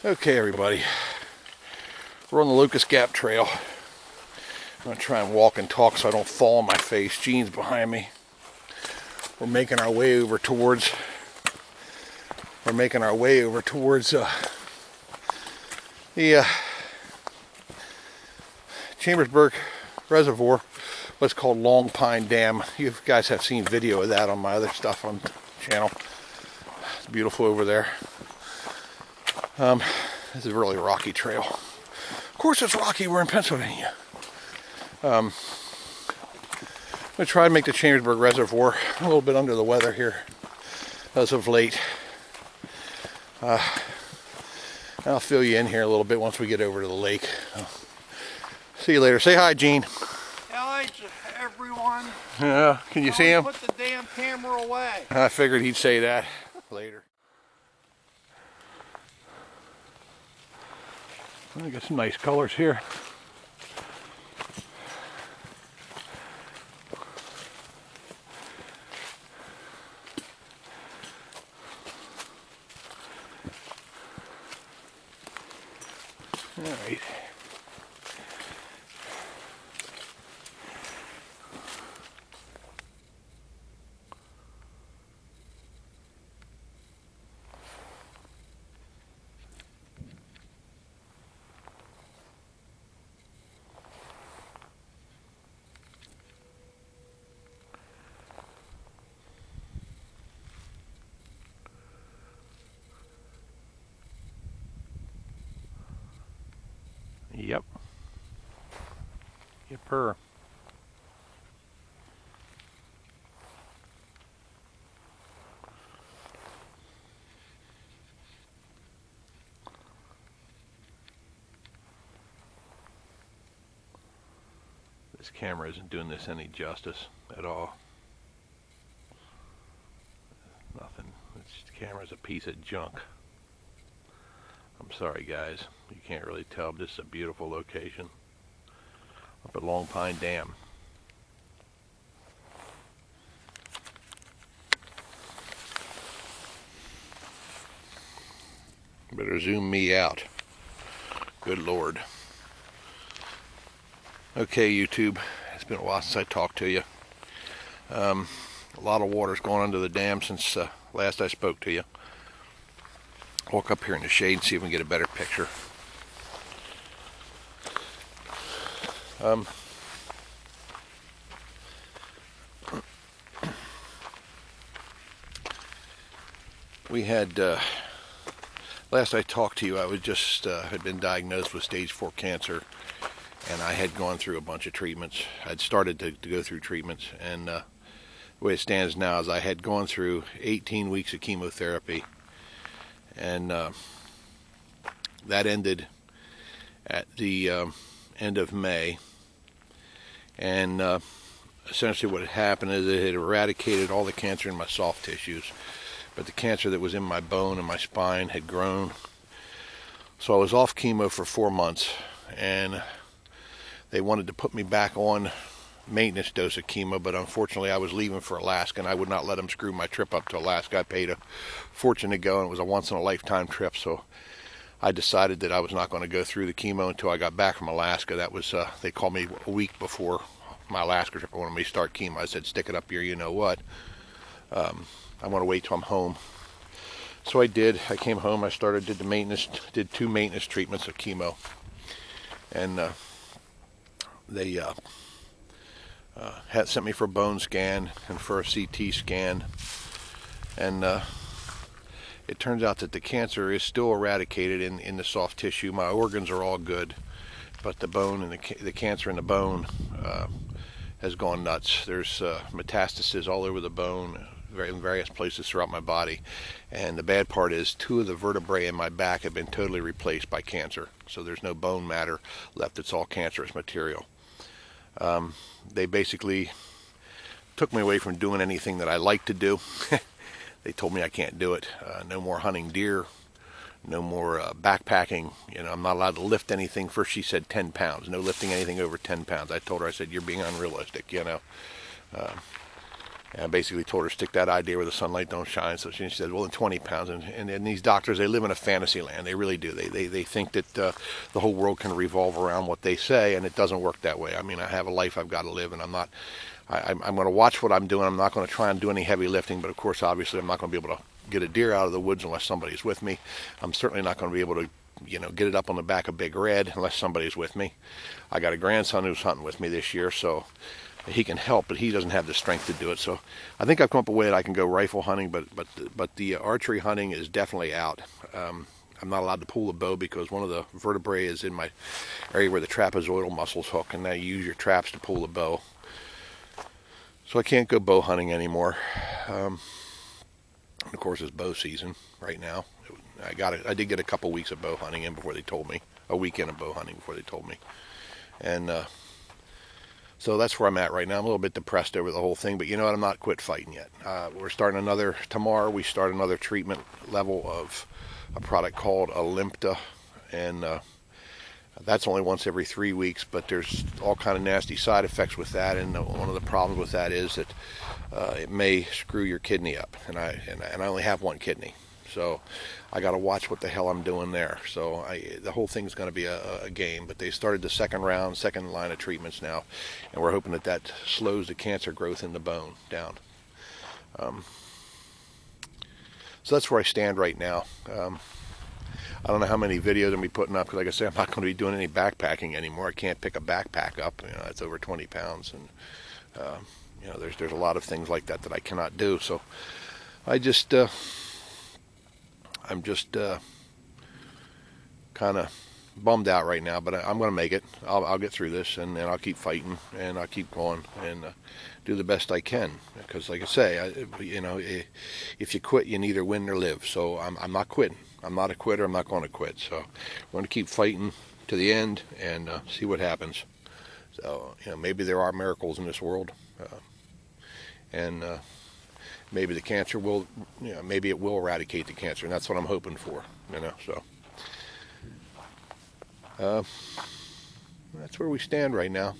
Okay, everybody, we're on the Locust Gap Trail. I'm going to try and walk and talk so I don't fall on my face. Jean's behind me. We're making our way over towards the Chambersburg Reservoir, what's called Long Pine Dam. You guys have seen video of that on my other stuff on the channel. It's beautiful over there. This is a really rocky trail. Of course it's rocky, we're in Pennsylvania. I'm going to try to make the Chambersburg Reservoir. A little bit under the weather here as of late. I'll fill you in here a little bit once we get over to the lake. See you later. Say hi, Gene. Hi, everyone. Yeah, can you see him? Put the damn camera away. I figured he'd say that later. I got some nice colors here. All right. Yep. Yepper. This camera isn't doing this any justice at all. Nothing. This camera's a piece of junk. I'm sorry, guys. You can't really tell, but this is a beautiful location up at Long Pine Dam. Better zoom me out. Good Lord. Okay, YouTube. It's been a while since I talked to you. A lot of water's gone under the dam since last I spoke to you. Walk up here in the shade and see if we can get a better picture. We had, last I talked to you, I was just, had been diagnosed with stage 4 cancer, and I had gone through a bunch of treatments. I'd started to go through treatments, and the way it stands now is I had gone through 18 weeks of chemotherapy, and that ended at the end of May. And essentially what had happened is it had eradicated all the cancer in my soft tissues, but the cancer that was in my bone and my spine had grown. So I was off chemo for 4 months, and they wanted to put me back on maintenance dose of chemo, but unfortunately I was leaving for Alaska, and I would not let them screw my trip up to Alaska. I paid a fortune to go, and it was a once-in-a-lifetime trip, so I decided that I was not going to go through the chemo until I got back from Alaska. That was, they called me a week before my Alaska trip. They wanted me to start chemo. I said, stick it up here, you know what. I want to wait till I'm home. So I did. I came home, I did 2 maintenance treatments of chemo. And they had sent me for a bone scan and for a CT scan. And it turns out that the cancer is still eradicated in the soft tissue. My organs are all good, but the bone and the cancer in the bone has gone nuts. There's metastases all over the bone, in various places throughout my body. And the bad part is 2 of the vertebrae in my back have been totally replaced by cancer. So there's no bone matter left. It's all cancerous material. They basically took me away from doing anything that I like to do. They told me I can't do it. No more hunting deer, no more backpacking. You know, I'm not allowed to lift anything. First she said 10 pounds, no lifting anything over 10 pounds. I told her, I said, you're being unrealistic, you know. And I basically told her, stick that idea where the sunlight don't shine. So she said, well, in 20 pounds. And these doctors, they live in a fantasy land. They really do. They think that the whole world can revolve around what they say, and it doesn't work that way. I mean, I have a life I've got to live, and I'm going to watch what I'm doing. I'm not going to try and do any heavy lifting, but of course, obviously, I'm not going to be able to get a deer out of the woods unless somebody's with me. I'm certainly not going to be able to, get it up on the back of Big Red unless somebody's with me. I got a grandson who's hunting with me this year, so he can help, but he doesn't have the strength to do it. So I think I've come up with a way that I can go rifle hunting, but the archery hunting is definitely out. I'm not allowed to pull the bow because one of the vertebrae is in my area where the trapezoidal muscles hook, and now you use your traps to pull the bow. So I can't go bow hunting anymore. And of course, it's bow season right now. I did get a couple weeks of bow hunting in before they told me. A weekend of bow hunting before they told me. And so that's where I'm at right now. I'm a little bit depressed over the whole thing, but you know what? I'm not quit fighting yet. We're starting tomorrow we start another treatment level of a product called Olympta, and that's only once every 3 weeks, but there's all kind of nasty side effects with that, and one of the problems with that is that it may screw your kidney up, and I only have one kidney. So I got to watch what the hell I'm doing there. So the whole thing's going to be a game. But they started the second line of treatments now, and we're hoping that slows the cancer growth in the bone down. So that's where I stand right now. I don't know how many videos I'm going to be putting up because, like I say, I'm not going to be doing any backpacking anymore. I can't pick a backpack up. It's over 20 pounds, and there's a lot of things like that I cannot do. So I'm just kind of bummed out right now, but I'm going to make it. I'll get through this, and I'll keep fighting, and I'll keep going, and do the best I can. Because, like I say, if you quit, you neither win nor live. So I'm not quitting. I'm not a quitter. I'm not going to quit. So I'm going to keep fighting to the end and see what happens. So maybe there are miracles in this world, and maybe the cancer will, maybe it will eradicate the cancer, and that's what I'm hoping for, so that's where we stand right now.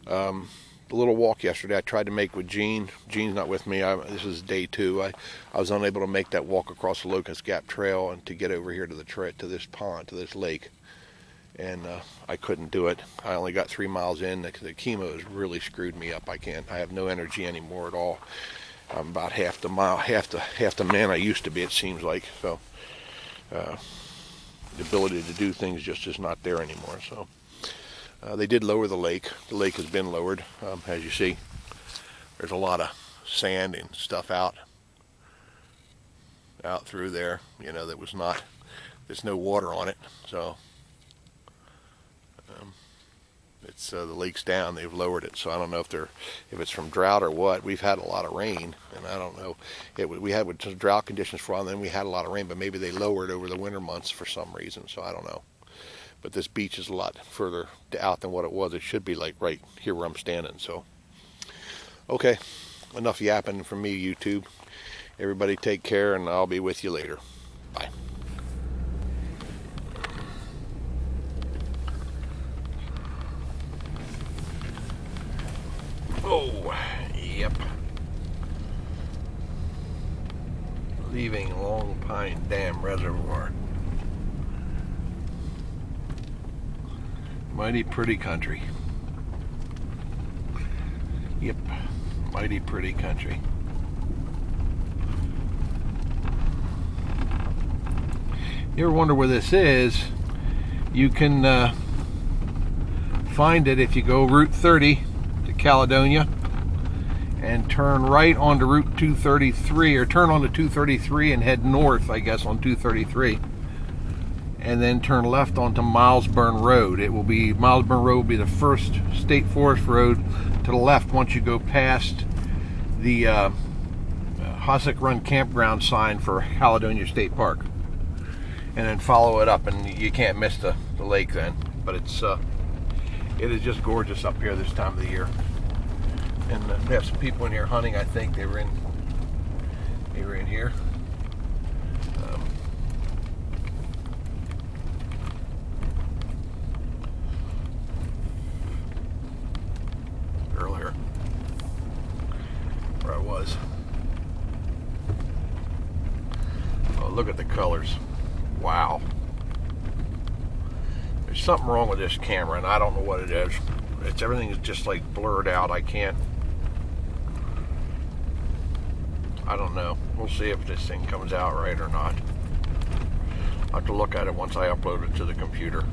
The little walk yesterday I tried to make with Gene. Gene's not with me. This is day 2. I was unable to make that walk across the Locust Gap Trail and to get over here to this pond, to this lake, and I couldn't do it. I only got 3 miles in. The chemo has really screwed me up. I have no energy anymore at all. I'm about half the man I used to be, it seems like. So the ability to do things just is not there anymore. So they did lower the lake. The lake has been lowered, as you see. There's a lot of sand and stuff out through there. That was not. There's no water on it, so it's the lake's down. They've lowered it, so I don't know if it's from drought or what. We've had a lot of rain, and I don't know. We had drought conditions for a while, and then we had a lot of rain, but maybe they lowered over the winter months for some reason. So I don't know. But this beach is a lot further out than what it was. It should be like right here where I'm standing. So okay, enough yapping from me, YouTube. Everybody take care, and I'll be with you later. Bye. Oh, yep. Leaving Long Pine Dam Reservoir. Mighty pretty country. Yep, mighty pretty country. You ever wonder where this is? You can find it if you go Route 30 to Caledonia and turn right onto Route 233, or turn onto 233 and head north, I guess, on 233, and then turn left onto Milesburn Road. Milesburn Road will be the first state forest road to the left once you go past the Hossack Run campground sign for Caledonia State Park, and then follow it up, and you can't miss the lake then. But it is just gorgeous up here this time of the year. And they have some people in here hunting. I think they were in here. Earlier, where I was. Oh, look at the colors. Wow. There's something wrong with this camera, and I don't know what it is. Everything is just like blurred out. I don't know. We'll see if this thing comes out right or not. I'll have to look at it once I upload it to the computer.